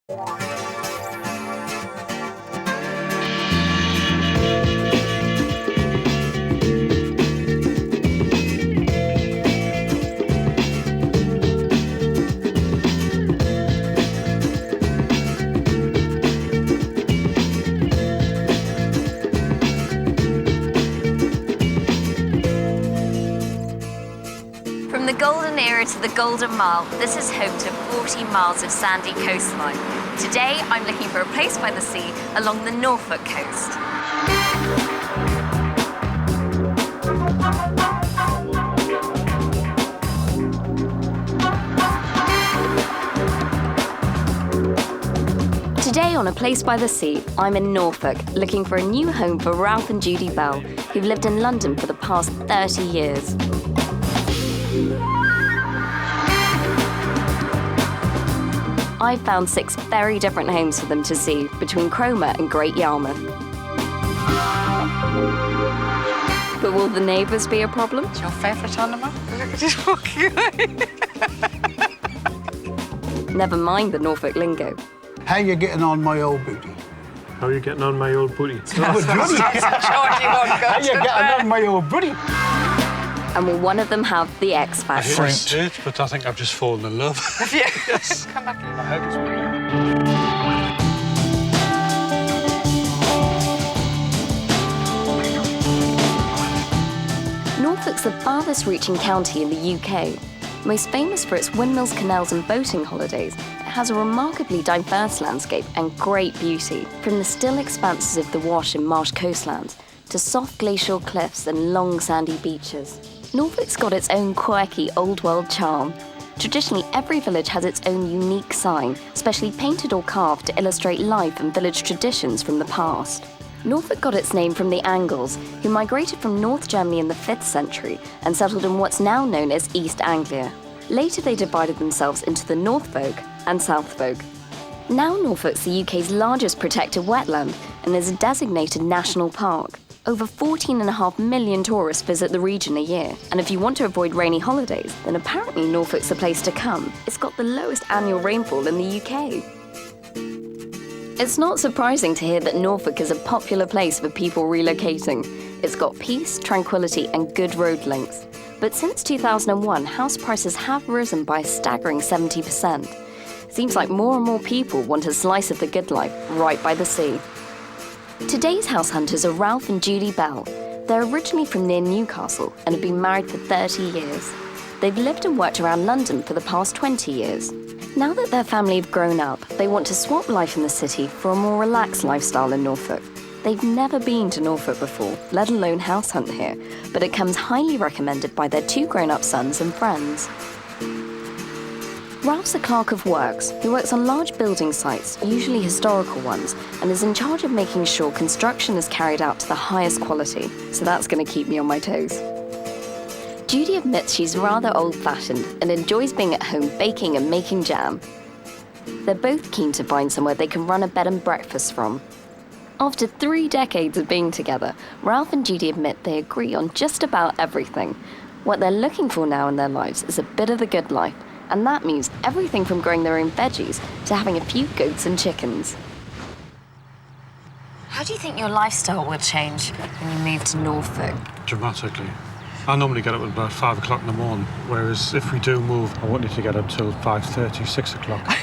From the golden era to the golden mile, this is home to 40 miles of sandy coastline. Today, I'm looking for a place by the sea along the Norfolk coast. Today on A Place by the Sea, I'm in Norfolk, looking for a new home for Ralph and Judy Bell, who've lived in London for the past 30 years. I've found 6 very different homes for them to see between Cromer and Great Yarmouth. But will the neighbours be a problem? It's your favourite animal? Look at it walking away. Never mind the Norfolk lingo. How you getting on, my old booty? How are you getting on, my old booty? How you getting on, my old booty? And will one of them have the X I factor? hate it, but I think I've just fallen in love. Have you? Yes. Come back in. I hope it's me. Norfolk's the farthest reaching county in the UK. Most famous for its windmills, canals and boating holidays, it has a remarkably diverse landscape and great beauty, from the still expanses of the Wash and Marsh coastlands to soft glacial cliffs and long sandy beaches. Norfolk's got its own quirky old world charm. Traditionally, every village has its own unique sign, specially painted or carved to illustrate life and village traditions from the past. Norfolk got its name from the Angles, who migrated from North Germany in the 5th century and settled in what's now known as East Anglia. Later they divided themselves into the North Folk and South Folk. Now Norfolk's the UK's largest protected wetland and is a designated national park. Over 14.5 million tourists visit the region a year, and if you want to avoid rainy holidays, then apparently Norfolk's the place to come. It's got the lowest annual rainfall in the UK. It's not surprising to hear that Norfolk is a popular place for people relocating. It's got peace, tranquility, and good road links. But since 2001, house prices have risen by a staggering 70%. Seems like more and more people want a slice of the good life right by the sea. Today's house hunters are Ralph and Judy Bell. They're originally from near Newcastle and have been married for 30 years. They've lived and worked around London for the past 20 years. Now that their family have grown up, they want to swap life in the city for a more relaxed lifestyle in Norfolk. They've never been to Norfolk before, let alone house hunt here, but it comes highly recommended by their 2 grown-up sons and friends. Ralph's a clerk of works who works on large building sites, usually historical ones, and is in charge of making sure construction is carried out to the highest quality, so that's going to keep me on my toes. Judy admits she's rather old-fashioned and enjoys being at home baking and making jam. They're both keen to find somewhere they can run a bed and breakfast from. After 3 decades of being together, Ralph and Judy admit they agree on just about everything. What they're looking for now in their lives is a bit of the good life, and that means everything from growing their own veggies to having a few goats and chickens. How do you think your lifestyle will change when you move to Norfolk? Dramatically. I normally get up at about 5 o'clock in the morning, whereas if we do move, I won't need to get up till 5:30, 6 o'clock. So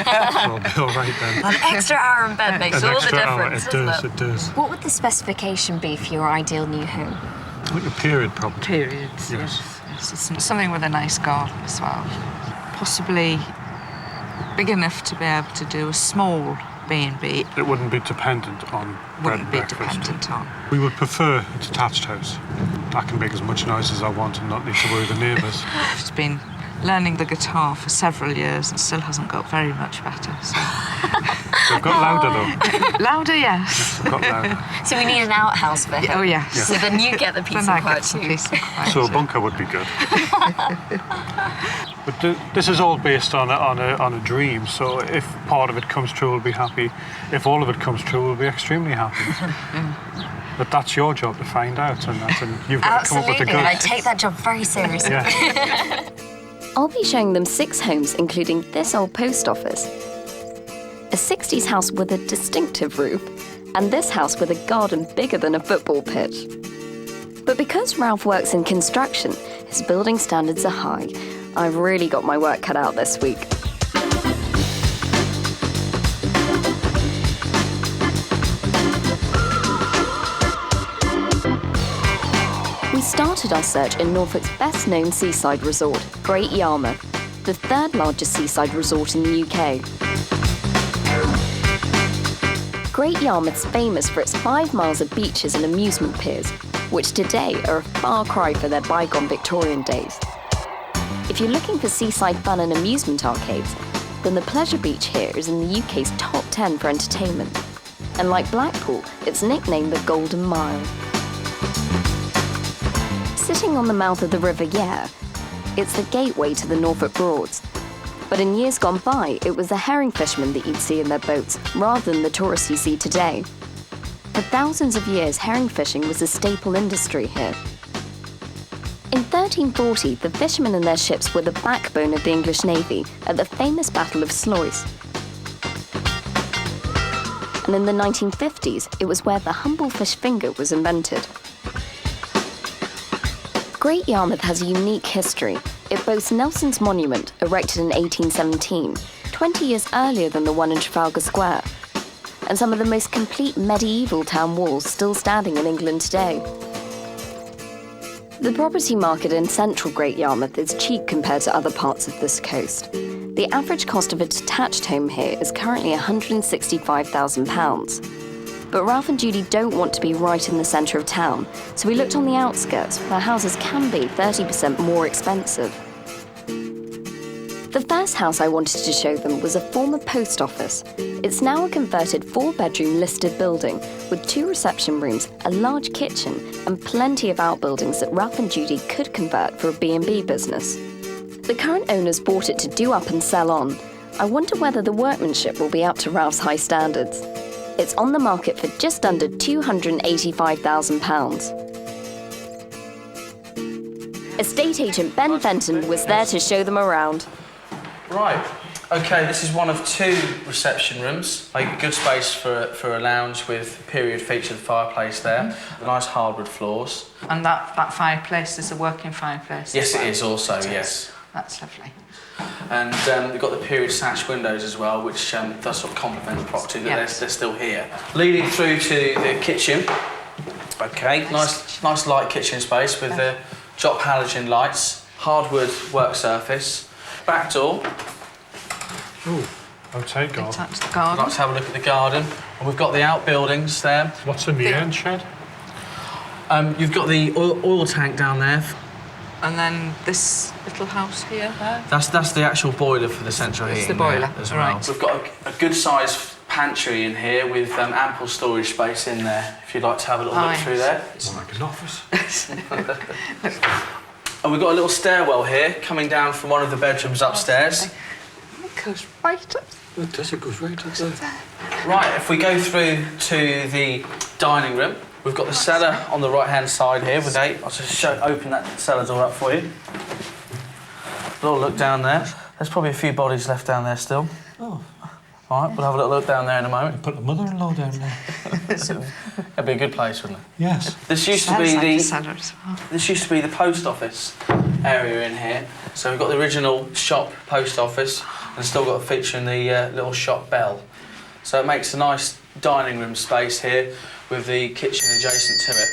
I'll be all right then. An extra hour in bed makes all the difference, doesn't It does. What would the specification be for your ideal new home? Like a period property. Periods, Yes. yes. It's something with a nice garden as well. Possibly big enough to be able to do a small B&B. It wouldn't be dependent on bread and Wouldn't be breakfast. dependent on. We would prefer a detached house. I can make as much noise as I want and not need to worry the neighbours. She's been learning the guitar for several years and still hasn't got very much better. So. We've got louder though. Louder, yes. We've got louder. So we need an outhouse for him. Oh, yes. So then you get the peace Then and I quiet get some too. peace and quiet. So a bunker would be good. But this is all based on a dream. So if part of it comes true, we'll be happy. If all of it comes true, we'll be extremely happy. But that's your job to find out, and you've got to come up with the Absolutely, goods. and I take that job very seriously. Yeah. I'll be showing them 6 homes, including this old post office. a 60s house with a distinctive roof, and this house with a garden bigger than a football pitch. But because Ralph works in construction, his building standards are high. I've really got my work cut out this week. We started our search in Norfolk's best-known seaside resort, Great Yarmouth, the third largest seaside resort in the UK. Great Yarmouth's famous for its 5 miles of beaches and amusement piers, which today are a far cry for their bygone Victorian days. If you're looking for seaside fun and amusement arcades, then the Pleasure Beach here is in the UK's top 10 for entertainment. And like Blackpool, it's nicknamed the Golden Mile. Sitting on the mouth of the River Yare, it's the gateway to the Norfolk Broads. But in years gone by, it was the herring fishermen that you'd see in their boats, rather than the tourists you see today. For thousands of years, herring fishing was a staple industry here. In 1340, the fishermen and their ships were the backbone of the English Navy at the famous Battle of Sluys. And in the 1950s, it was where the humble fish finger was invented. Great Yarmouth has a unique history. It boasts Nelson's monument, erected in 1817, 20 years earlier than the one in Trafalgar Square, and some of the most complete medieval town walls still standing in England today. The property market in central Great Yarmouth is cheap compared to other parts of this coast. The average cost of a detached home here is currently £165,000. But Ralph and Judy don't want to be right in the centre of town, so we looked on the outskirts, where houses can be 30% more expensive. The first house I wanted to show them was a former post office. It's now a converted 4-bedroom listed building with 2 reception rooms, a large kitchen, and plenty of outbuildings that Ralph and Judy could convert for a B&B business. The current owners bought it to do up and sell on. I wonder whether the workmanship will be up to Ralph's high standards. It's on the market for just under £285,000. Estate agent Ben Fenton was there to show them around. Right, okay, this is one of 2 reception rooms. Like a good space for a lounge with period featured fireplace there. Nice hardwood floors. And that fireplace is a working fireplace? Yes, it is also, yes. That's lovely. And we've got the period sash windows as well, which does sort of complement the property, that they're still here. Leading through to the kitchen. Okay, nice light kitchen space with the drop halogen lights, hardwood work surface. Back door. Ooh, outside garden. That's the garden. I'd like to have a look at the garden. And we've got the outbuildings there. What's in the end shed? You've got the oil tank down there. And then this little house here, there? That's the actual boiler for the central heating. It's the boiler, as well. right. We've got a good sized pantry in here with ample storage space in there, if you'd like to have a little look through there. It's like an office. And we've got a little stairwell here coming down from one of the bedrooms upstairs. It goes right up. It does, it goes right up there. Right, if we go through to the dining room, we've got the cellar on the right-hand side here with I'll just open that cellar door up for you. A little look down there. There's probably a few bodies left down there still. Oh. All right, we'll have a little look down there in a moment. Put the mother-in-law down there. That'd be a good place, wouldn't it? Yes. This used to be the cellar as well. This used to be the post office area in here. So we've got the original shop post office and still got a feature in the little shop bell. So it makes a nice dining room space here with the kitchen adjacent to it.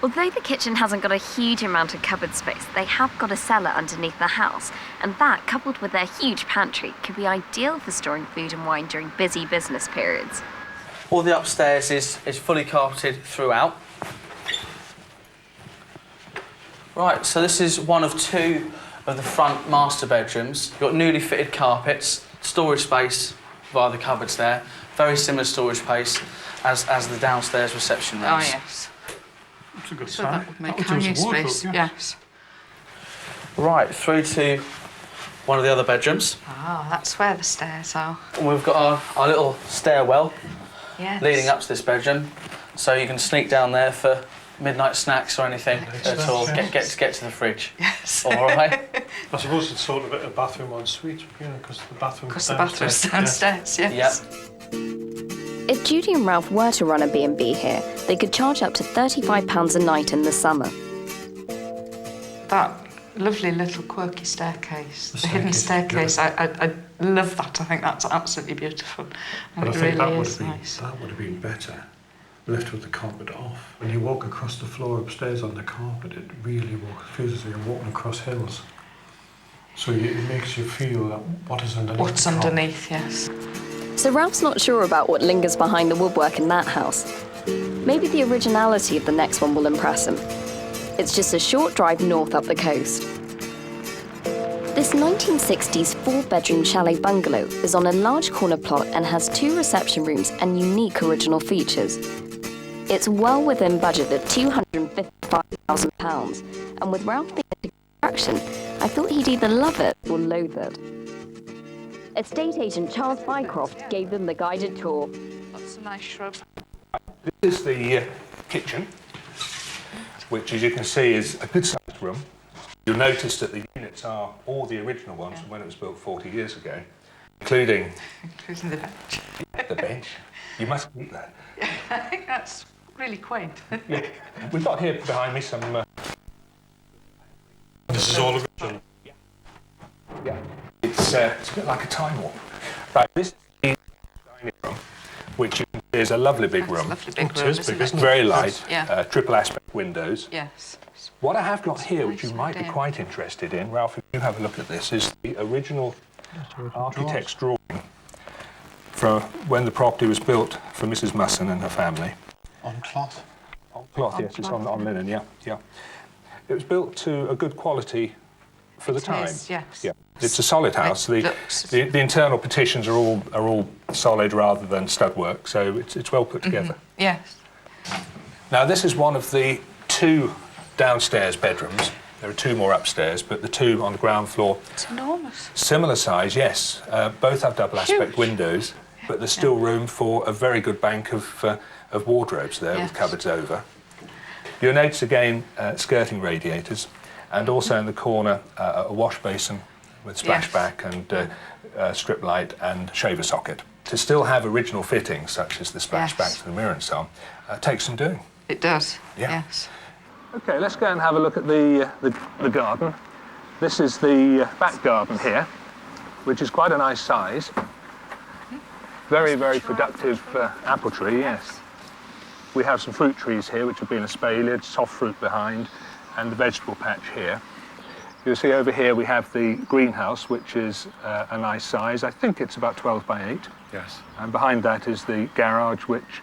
Although the kitchen hasn't got a huge amount of cupboard space, they have got a cellar underneath the house, and that, coupled with their huge pantry, could be ideal for storing food and wine during busy business periods. All the upstairs is fully carpeted throughout. Right, so this is one of 2 of the front master bedrooms. You've got newly fitted carpets, storage space via the cupboards there. Very similar storage space as the downstairs reception rooms. Oh, yes. That's a good So sign. that would make That would a new give us a wardrobe, space, yes. yes. Right, through to one of the other bedrooms. Ah, that's where the stairs are. And we've got our little stairwell Yes. leading up to this bedroom, so you can sneak down there for midnight snacks or anything at all. Get to the fridge. Yes. All right. I suppose it's sort of a bathroom en suite, you know, because the bathroom's downstairs, yes. If Judy and Ralph were to run a B&B here, they could charge up to £35 a night in the summer. That lovely little quirky staircase, the hidden staircase, I love that. I think that's absolutely beautiful. And but it I think really is nice. That would have been better left with the carpet off. When you walk across the floor upstairs on the carpet, it really feels as though you're walking across hills. So it makes you feel that what is underneath. What's underneath, yes. So Ralph's not sure about what lingers behind the woodwork in that house. Maybe the originality of the next one will impress him. It's just a short drive north up the coast. This 1960s 4-bedroom chalet bungalow is on a large corner plot and has 2 reception rooms and unique original features. It's well within budget at £255,000, and with Ralph being into construction, I thought he'd either love it or loathe it. Estate agent Charles Bycroft gave them the guided tour. That's a nice shrub. This is the kitchen, which, as you can see, is a good-sized room. You'll notice that the units are all the original ones from when it was built 40 years ago, including the bench. The bench. You must keep that. Yeah, I think that's really quaint. Yeah. We've got here behind me some... This is all original. Yeah. It's a bit like a time warp. Right, this is the dining room, which you can see is a lovely big room. Lovely big room, isn't it? Very light, Yeah. triple aspect windows. Yes. What I have got here, which you nice might be idea. quite interested in, Ralph, if you have a look at this, is the original architect's drawing for when the property was built for Mrs. Musson and her family. On cloth? On cloth, yes, it's on linen, yeah. It was built to a good quality for the time. Is, yes. Yeah. It's a solid house. It The looks- internal partitions are all solid rather than stud work, so it's well put together. Yes. Now, this is one of the 2 downstairs bedrooms. There are 2 more upstairs, but the 2 on the ground floor, It's enormous. similar size, yes. Both have double aspect Huge. windows, but there's still room for a very good bank of wardrobes there Yes. with cupboards over. You'll notice again skirting radiators, and also in the corner a wash basin with splashback and strip light and shaver socket. To still have original fittings such as the splashback Yes. for the mirror and so on takes some doing. It does. Yeah. Yes. Okay, let's go and have a look at the garden. This is the back garden here, which is quite a nice size. Very, very productive apple tree, yes. We have some fruit trees here, which have been espaliered, soft fruit behind, and the vegetable patch here. You'll see over here we have the greenhouse, which is a nice size. I think it's about 12 by 8. Yes. And behind that is the garage, which,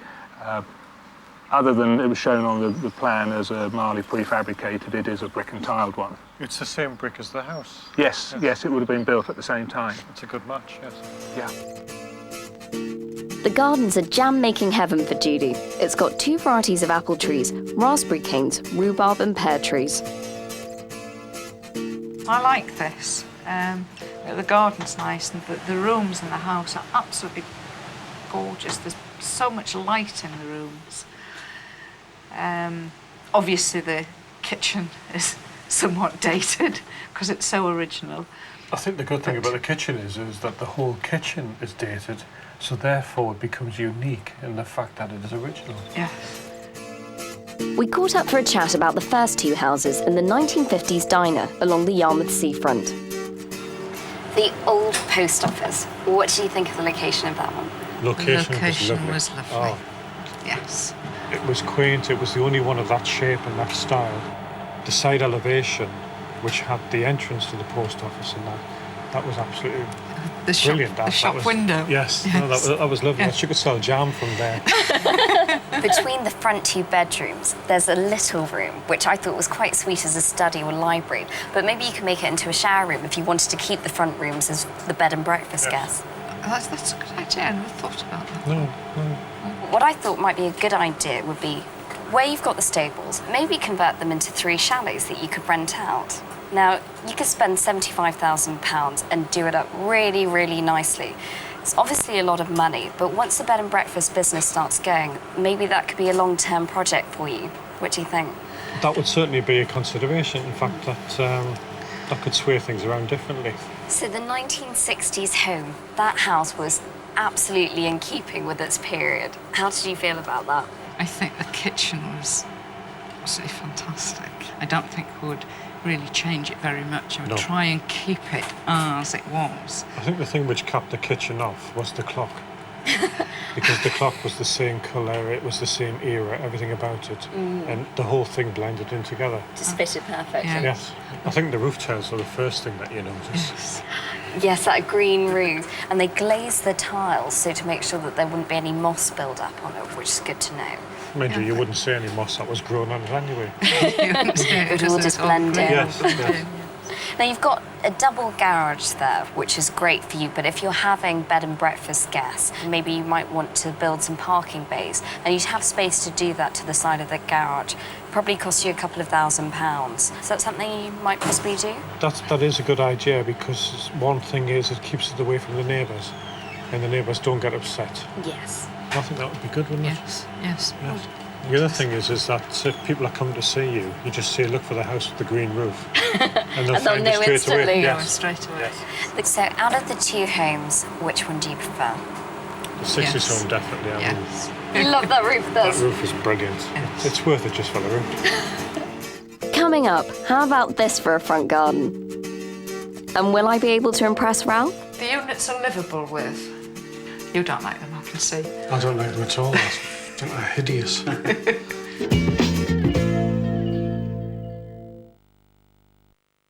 other than it was shown on the plan as a Marley prefabricated, it is a brick and tiled one. It's the same brick as the house. Yes, it would have been built at the same time. It's a good match, yes. Yeah. The garden's a jam-making heaven for Judy. It's got 2 varieties of apple trees, raspberry canes, rhubarb and pear trees. I like this. The garden's nice, and the rooms in the house are absolutely gorgeous. There's so much light in the rooms. Obviously, the kitchen is somewhat dated because it's so original. I think the good thing about the kitchen is that the whole kitchen is dated, so therefore it becomes unique in the fact that it is original. Yes. We caught up for a chat about the first 2 houses in the 1950s diner along the Yarmouth seafront. The old post office. What do you think of the location of that one? Location was lovely. Oh, Yes. it was quaint. It was the only one of that shape and that style. The side elevation, which had the entrance to the post office, and that was absolutely The shop, brilliant. the shop window. Yes, no, that was lovely. Yes. You could sell jam from there. Between the front 2 bedrooms, there's a little room, which I thought was quite sweet as a study or library. But maybe you can make it into a shower room if you wanted to keep the front rooms as the bed and breakfast guests. That's a good idea. I never thought about that. No. What I thought might be a good idea would be, where you've got the stables, maybe convert them into 3 chalets that you could rent out. Now, you could spend £75,000 and do it up really, really nicely. It's obviously a lot of money, but once the bed and breakfast business starts going, maybe that could be a long-term project for you. What do you think? That would certainly be a consideration. In fact, that could sway things around differently. So the 1960s home, that house was absolutely in keeping with its period. How did you feel about that? I think the kitchen was absolutely fantastic. I don't think we would really change it very much. I would try and keep it as it was. I think the thing which capped the kitchen off was the clock. Because the clock was the same colour, it was the same era, everything about it. And the whole thing blended in together. Just fitted perfectly. Yeah. Yes. I think the roof tiles were the first thing that you noticed. Yes, that green roof. And they glazed the tiles so to make sure that there wouldn't be any moss build up on it, which is good to know. Mind you wouldn't see any moss that was grown on it anyway. It would all just blend in. Yes, yes. Now you've got a double garage there, which is great for you, but if you're having bed and breakfast guests, maybe you might want to build some parking bays, and you'd have space to do that to the side of the garage. Probably cost you a couple of £1,000. Is that something you might possibly do? That is a good idea, because one thing is it keeps it away from the neighbours, and the neighbours don't get upset. Yes. I think that would be good, wouldn't it? Yes. Yes. The other thing is that if people are coming to see you, you just say, look for the house with the green roof. And they'll find know you straight away. instantly. Yes. Straight away. Yes. So out of the two homes, which one do you prefer? The 60s home, definitely. I mean, Yes. You love that roof, that roof is brilliant. It's worth it just for the roof. Coming up, how about this for a front garden? And will I be able to impress Ralph? The units are livable with. You don't like them, I can see. I don't like them at all. I think they're hideous.